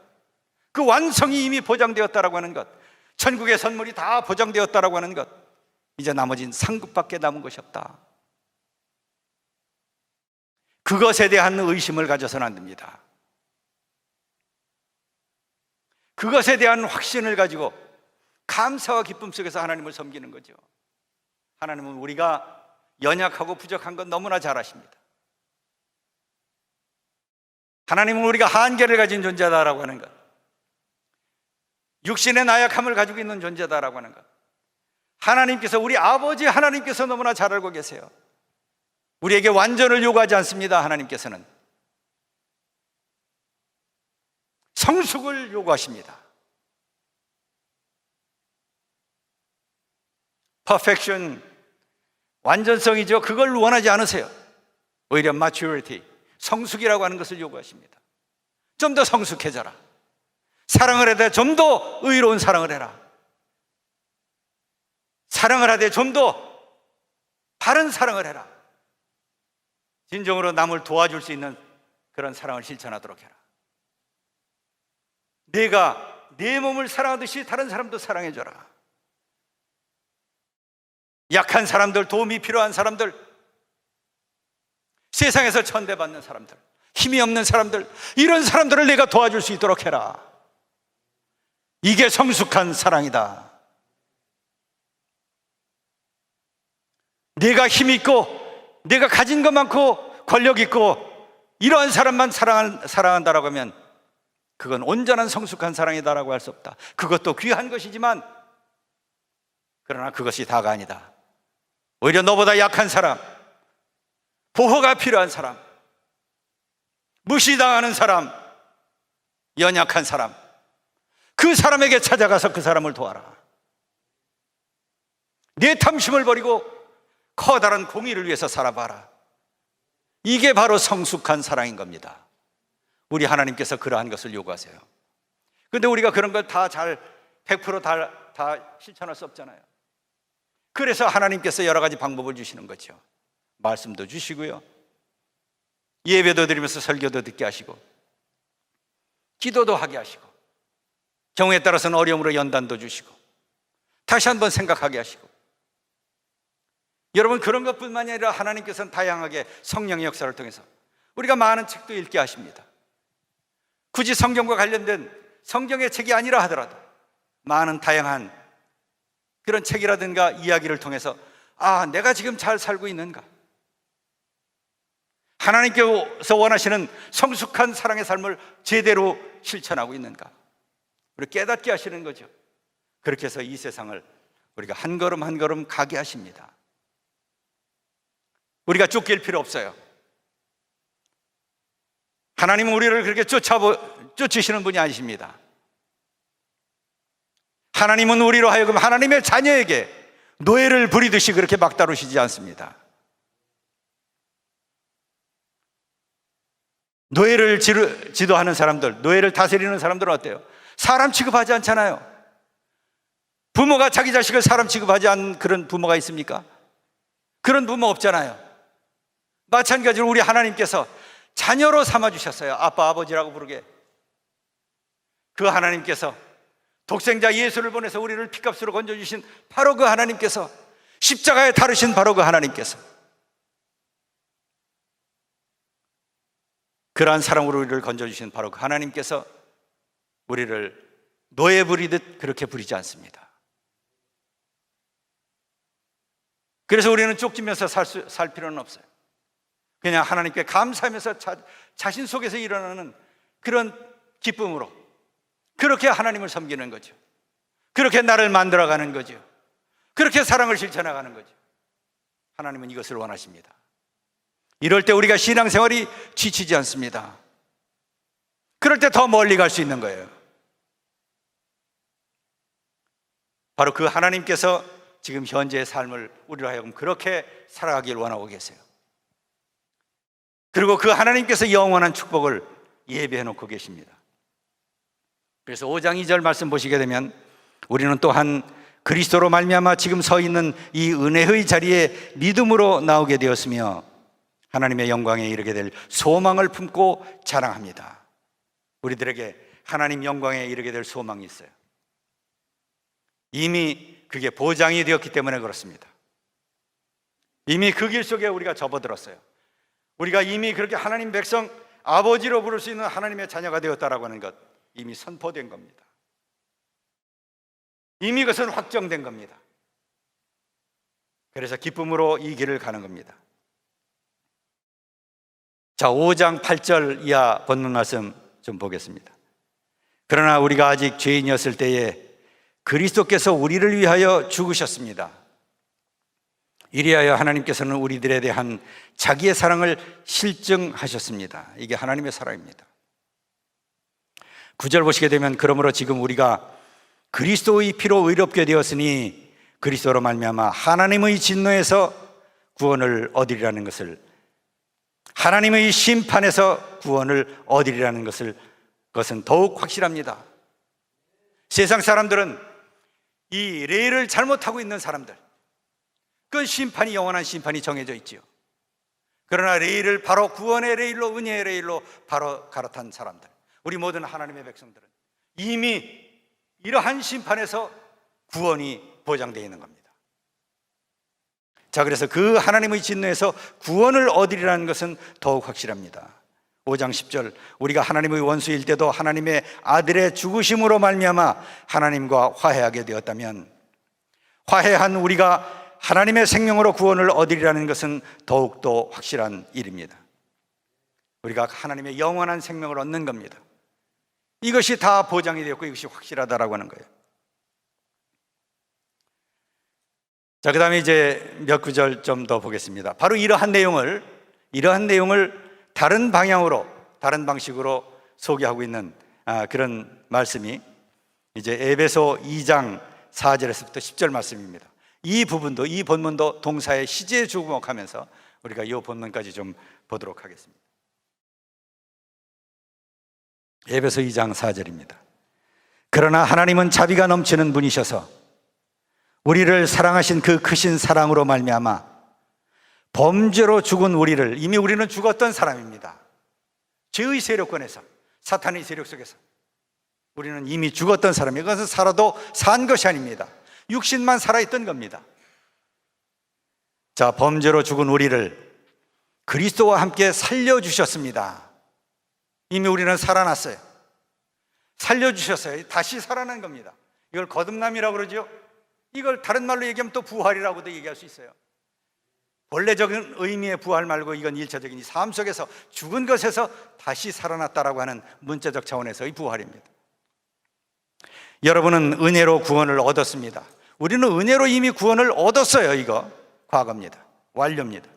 그 완성이 이미 보장되었다라고 하는 것, 천국의 선물이 다 보장되었다라고 하는 것, 이제 나머진 상급밖에 남은 것이 없다. 그것에 대한 의심을 가져서는 안 됩니다. 그것에 대한 확신을 가지고 감사와 기쁨 속에서 하나님을 섬기는 거죠. 하나님은 우리가 연약하고 부족한 건 너무나 잘 아십니다. 하나님은 우리가 한계를 가진 존재다라고 하는 것, 육신의 나약함을 가지고 있는 존재다라고 하는 것, 하나님께서, 우리 아버지 하나님께서 너무나 잘 알고 계세요. 우리에게 완전을 요구하지 않습니다. 하나님께서는 성숙을 요구하십니다. perfection, 완전성이죠. 그걸 원하지 않으세요. 오히려 maturity, 성숙이라고 하는 것을 요구하십니다. 좀 더 성숙해져라. 사랑을 하되 좀 더 의로운 사랑을 해라. 사랑을 하되 좀 더 바른 사랑을 해라. 진정으로 남을 도와줄 수 있는 그런 사랑을 실천하도록 해라. 내가 내 몸을 사랑하듯이 다른 사람도 사랑해줘라. 약한 사람들, 도움이 필요한 사람들, 세상에서 천대받는 사람들, 힘이 없는 사람들, 이런 사람들을 내가 도와줄 수 있도록 해라. 이게 성숙한 사랑이다. 내가 힘 있고 내가 가진 것 많고 권력 있고 이러한 사람만 사랑한다라고 하면 그건 온전한 성숙한 사랑이다라고 할 수 없다. 그것도 귀한 것이지만 그러나 그것이 다가 아니다. 오히려 너보다 약한 사람, 보호가 필요한 사람, 무시당하는 사람, 연약한 사람, 그 사람에게 찾아가서 그 사람을 도와라. 내 탐심을 버리고 커다란 공의를 위해서 살아봐라. 이게 바로 성숙한 사랑인 겁니다. 우리 하나님께서 그러한 것을 요구하세요. 그런데 우리가 그런 걸 다 잘 100% 다 실천할 수 없잖아요. 그래서 하나님께서 여러 가지 방법을 주시는 거죠. 말씀도 주시고요, 예배도 드리면서 설교도 듣게 하시고, 기도도 하게 하시고, 경우에 따라서는 어려움으로 연단도 주시고, 다시 한번 생각하게 하시고. 여러분, 그런 것뿐만이 아니라 하나님께서는 다양하게 성령의 역사를 통해서 우리가 많은 책도 읽게 하십니다. 굳이 성경과 관련된 성경의 책이 아니라 하더라도 많은 다양한 그런 책이라든가 이야기를 통해서 내가 지금 잘 살고 있는가, 하나님께서 원하시는 성숙한 사랑의 삶을 제대로 실천하고 있는가, 우리 깨닫게 하시는 거죠. 그렇게 해서 이 세상을 우리가 한 걸음 한 걸음 가게 하십니다. 우리가 쫓길 필요 없어요. 하나님은 우리를 그렇게 쫓으시는 분이 아니십니다. 하나님은 우리로 하여금 하나님의 자녀에게 노예를 부리듯이 그렇게 막 다루시지 않습니다. 노예를 지도하는 사람들, 노예를 다스리는 사람들은 어때요? 사람 취급하지 않잖아요. 부모가 자기 자식을 사람 취급하지 않는 그런 부모가 있습니까? 그런 부모 없잖아요. 마찬가지로 우리 하나님께서 자녀로 삼아주셨어요. 아빠, 아버지라고 부르게. 그 하나님께서 독생자 예수를 보내서 우리를 피값으로 건져주신 바로 그 하나님께서, 십자가에 다루신 바로 그 하나님께서, 그러한 사랑으로 우리를 건져주신 바로 그 하나님께서 우리를 노예 부리듯 그렇게 부리지 않습니다. 그래서 우리는 쫓기면서 살 필요는 없어요. 그냥 하나님께 감사하면서 자신 속에서 일어나는 그런 기쁨으로 그렇게 하나님을 섬기는 거죠. 그렇게 나를 만들어가는 거죠. 그렇게 사랑을 실천해가는 거죠. 하나님은 이것을 원하십니다. 이럴 때 우리가 신앙생활이 지치지 않습니다. 그럴 때 더 멀리 갈 수 있는 거예요. 바로 그 하나님께서 지금 현재의 삶을 우리로 하여금 그렇게 살아가길 원하고 계세요. 그리고 그 하나님께서 영원한 축복을 예비해 놓고 계십니다. 그래서 5장 2절 말씀 보시게 되면 우리는 또한 그리스도로 말미암아 지금 서 있는 이 은혜의 자리에 믿음으로 나오게 되었으며 하나님의 영광에 이르게 될 소망을 품고 자랑합니다. 우리들에게 하나님 영광에 이르게 될 소망이 있어요. 이미 그게 보장이 되었기 때문에 그렇습니다. 이미 그 길 속에 우리가 접어들었어요. 우리가 이미 그렇게 하나님 백성, 아버지로 부를 수 있는 하나님의 자녀가 되었다라고 하는 것 이미 선포된 겁니다. 이미 그것은 확정된 겁니다. 그래서 기쁨으로 이 길을 가는 겁니다. 자, 5장 8절 이하 본문 말씀 좀 보겠습니다. 그러나 우리가 아직 죄인이었을 때에 그리스도께서 우리를 위하여 죽으셨습니다. 이리하여 하나님께서는 우리들에 대한 자기의 사랑을 실증하셨습니다. 이게 하나님의 사랑입니다. 9절 보시게 되면 그러므로 지금 우리가 그리스도의 피로 의롭게 되었으니 그리스도로 말미암아 하나님의 진노에서 구원을 얻으리라는 것을, 하나님의 심판에서 구원을 얻으리라는 그것은 더욱 확실합니다. 세상 사람들은 이 레일을 잘못하고 있는 사람들, 그 심판이, 영원한 심판이 정해져 있지요. 그러나 레일을 바로 구원의 레일로, 은혜의 레일로 바로 갈아탄 사람들, 우리 모든 하나님의 백성들은 이미 이러한 심판에서 구원이 보장되어 있는 겁니다. 자, 그래서 그 하나님의 진노에서 구원을 얻으리라는 것은 더욱 확실합니다. 5장 10절, 우리가 하나님의 원수일 때도 하나님의 아들의 죽으심으로 말미암아 하나님과 화해하게 되었다면 화해한 우리가 하나님의 생명으로 구원을 얻으리라는 것은 더욱더 확실한 일입니다. 우리가 하나님의 영원한 생명을 얻는 겁니다. 이것이 다 보장이 되었고 이것이 확실하다라고 하는 거예요. 자, 그 다음에 이제 몇 구절 좀 더 보겠습니다. 바로 이러한 내용을 다른 방향으로, 다른 방식으로 소개하고 있는 그런 말씀이 이제 에베소 2장 4절에서부터 10절 말씀입니다. 이 본문도 동사의 시제에 주목하면서 우리가 이 본문까지 좀 보도록 하겠습니다. 에베소 2장 4절입니다. 그러나 하나님은 자비가 넘치는 분이셔서 우리를 사랑하신 그 크신 사랑으로 말미암아 범죄로 죽은 우리를, 이미 우리는 죽었던 사람입니다. 죄의 세력권에서, 사탄의 세력 속에서 우리는 이미 죽었던 사람이에요. 그것은 살아도 산 것이 아닙니다. 육신만 살아있던 겁니다. 자, 범죄로 죽은 우리를 그리스도와 함께 살려주셨습니다. 이미 우리는 살아났어요. 살려주셨어요. 다시 살아난 겁니다. 이걸 거듭남이라고 그러죠. 이걸 다른 말로 얘기하면 또 부활이라고도 얘기할 수 있어요. 본래적인 의미의 부활 말고 이건 일차적인 이 삶 속에서 죽은 것에서 다시 살아났다라고 하는 문자적 차원에서의 부활입니다. 여러분은 은혜로 구원을 얻었습니다. 우리는 은혜로 이미 구원을 얻었어요. 이거 과거입니다. 완료입니다.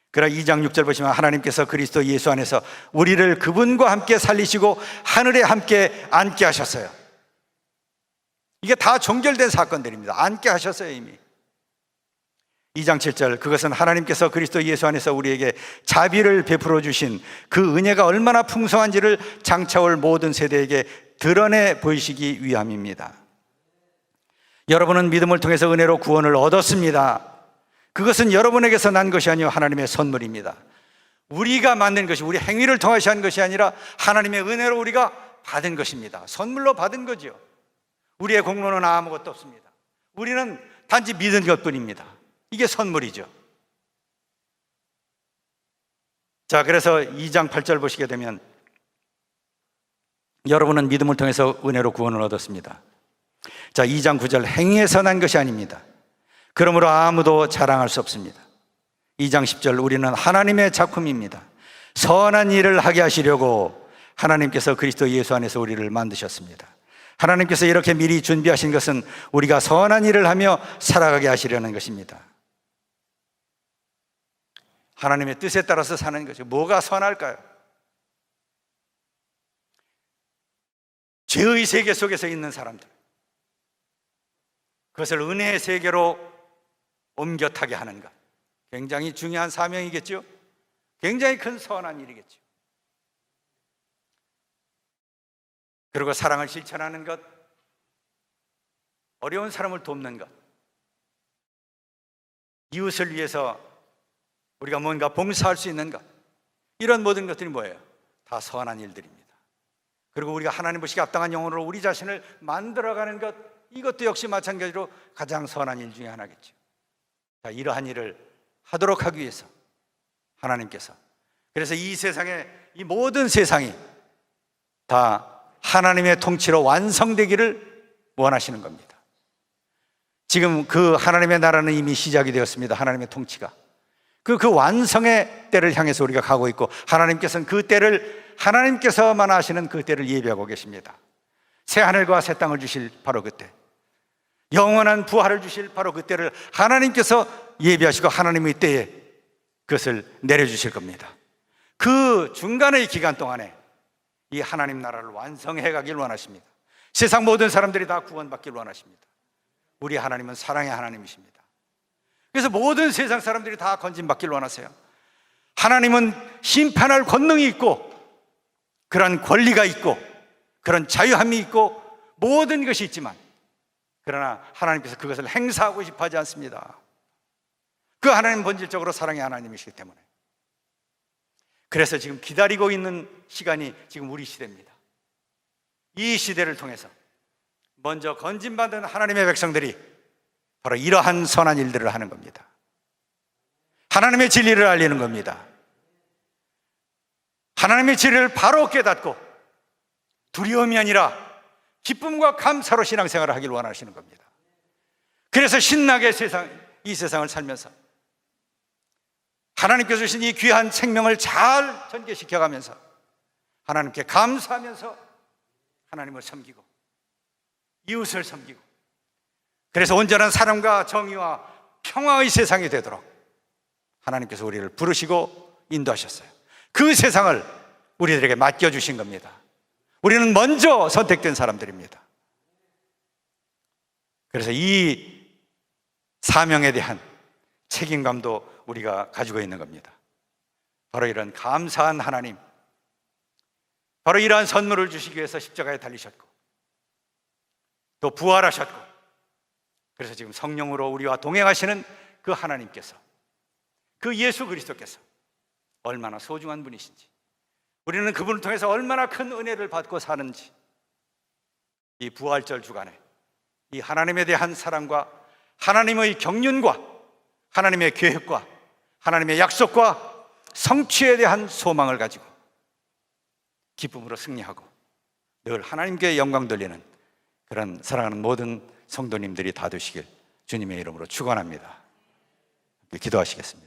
그러나 2장 6절 보시면 하나님께서 그리스도 예수 안에서 우리를 그분과 함께 살리시고 하늘에 함께 앉게 하셨어요. 이게 다 종결된 사건들입니다. 앉게 하셨어요. 이미 2장 7절, 그것은 하나님께서 그리스도 예수 안에서 우리에게 자비를 베풀어 주신 그 은혜가 얼마나 풍성한지를 장차올 모든 세대에게 드러내 보이시기 위함입니다. 여러분은 믿음을 통해서 은혜로 구원을 얻었습니다. 그것은 여러분에게서 난 것이 아니요 하나님의 선물입니다. 우리가 만든 것이, 우리 행위를 통해서 한 것이 아니라 하나님의 은혜로 우리가 받은 것입니다. 선물로 받은 거죠. 우리의 공로는 아무것도 없습니다. 우리는 단지 믿은 것뿐입니다. 이게 선물이죠. 자, 그래서 2장 8절 보시게 되면 여러분은 믿음을 통해서 은혜로 구원을 얻었습니다. 자, 2장 9절, 행위에서 난 것이 아닙니다. 그러므로 아무도 자랑할 수 없습니다. 2장 10절, 우리는 하나님의 작품입니다. 선한 일을 하게 하시려고 하나님께서 그리스도 예수 안에서 우리를 만드셨습니다. 하나님께서 이렇게 미리 준비하신 것은 우리가 선한 일을 하며 살아가게 하시려는 것입니다. 하나님의 뜻에 따라서 사는 거죠. 뭐가 선할까요? 죄의 세계 속에서 있는 사람들, 그것을 은혜의 세계로 옮겨 타게 하는 것, 굉장히 중요한 사명이겠죠. 굉장히 큰 선한 일이겠죠. 그리고 사랑을 실천하는 것, 어려운 사람을 돕는 것, 이웃을 위해서 우리가 뭔가 봉사할 수 있는 것, 이런 모든 것들이 뭐예요? 다 선한 일들입니다. 그리고 우리가 하나님 보시기에 합당한 영혼으로 우리 자신을 만들어가는 것, 이것도 역시 마찬가지로 가장 선한 일 중에 하나겠죠. 자, 이러한 일을 하도록 하기 위해서 하나님께서, 그래서 이 세상에, 이 모든 세상이 다 하나님의 통치로 완성되기를 원하시는 겁니다. 지금 그 하나님의 나라는 이미 시작이 되었습니다. 하나님의 통치가 그 완성의 때를 향해서 우리가 가고 있고, 하나님께서는 그 때를, 하나님께서만 아시는 그 때를 예비하고 계십니다. 새 하늘과 새 땅을 주실 바로 그때, 영원한 부활을 주실 바로 그때를 하나님께서 예비하시고 하나님의 때에 그것을 내려주실 겁니다. 그 중간의 기간 동안에 이 하나님 나라를 완성해 가길 원하십니다. 세상 모든 사람들이 다 구원받길 원하십니다. 우리 하나님은 사랑의 하나님이십니다. 그래서 모든 세상 사람들이 다 건진받길 원하세요. 하나님은 심판할 권능이 있고, 그런 권리가 있고, 그런 자유함이 있고, 모든 것이 있지만, 그러나 하나님께서 그것을 행사하고 싶어 하지 않습니다. 그 하나님은 본질적으로 사랑의 하나님이시기 때문에. 그래서 지금 기다리고 있는 시간이 지금 우리 시대입니다. 이 시대를 통해서 먼저 건진받은 하나님의 백성들이 바로 이러한 선한 일들을 하는 겁니다. 하나님의 진리를 알리는 겁니다. 하나님의 진리를 바로 깨닫고 두려움이 아니라 기쁨과 감사로 신앙생활을 하길 원하시는 겁니다. 그래서 신나게 이 세상을 살면서 하나님께서 주신 이 귀한 생명을 잘 전개시켜가면서 하나님께 감사하면서 하나님을 섬기고 이웃을 섬기고, 그래서 온전한 사랑과 정의와 평화의 세상이 되도록 하나님께서 우리를 부르시고 인도하셨어요. 그 세상을 우리들에게 맡겨주신 겁니다. 우리는 먼저 선택된 사람들입니다. 그래서 이 사명에 대한 책임감도 우리가 가지고 있는 겁니다. 바로 이런 감사한 하나님, 바로 이러한 선물을 주시기 위해서 십자가에 달리셨고 또 부활하셨고, 그래서 지금 성령으로 우리와 동행하시는 그 하나님께서, 그 예수 그리스도께서 얼마나 소중한 분이신지, 우리는 그분을 통해서 얼마나 큰 은혜를 받고 사는지, 이 부활절 주간에 이 하나님에 대한 사랑과 하나님의 경륜과 하나님의 계획과 하나님의 약속과 성취에 대한 소망을 가지고 기쁨으로 승리하고 늘 하나님께 영광 돌리는 그런 사랑하는 모든 성도님들이 다 되시길 주님의 이름으로 축원합니다. 기도하시겠습니다.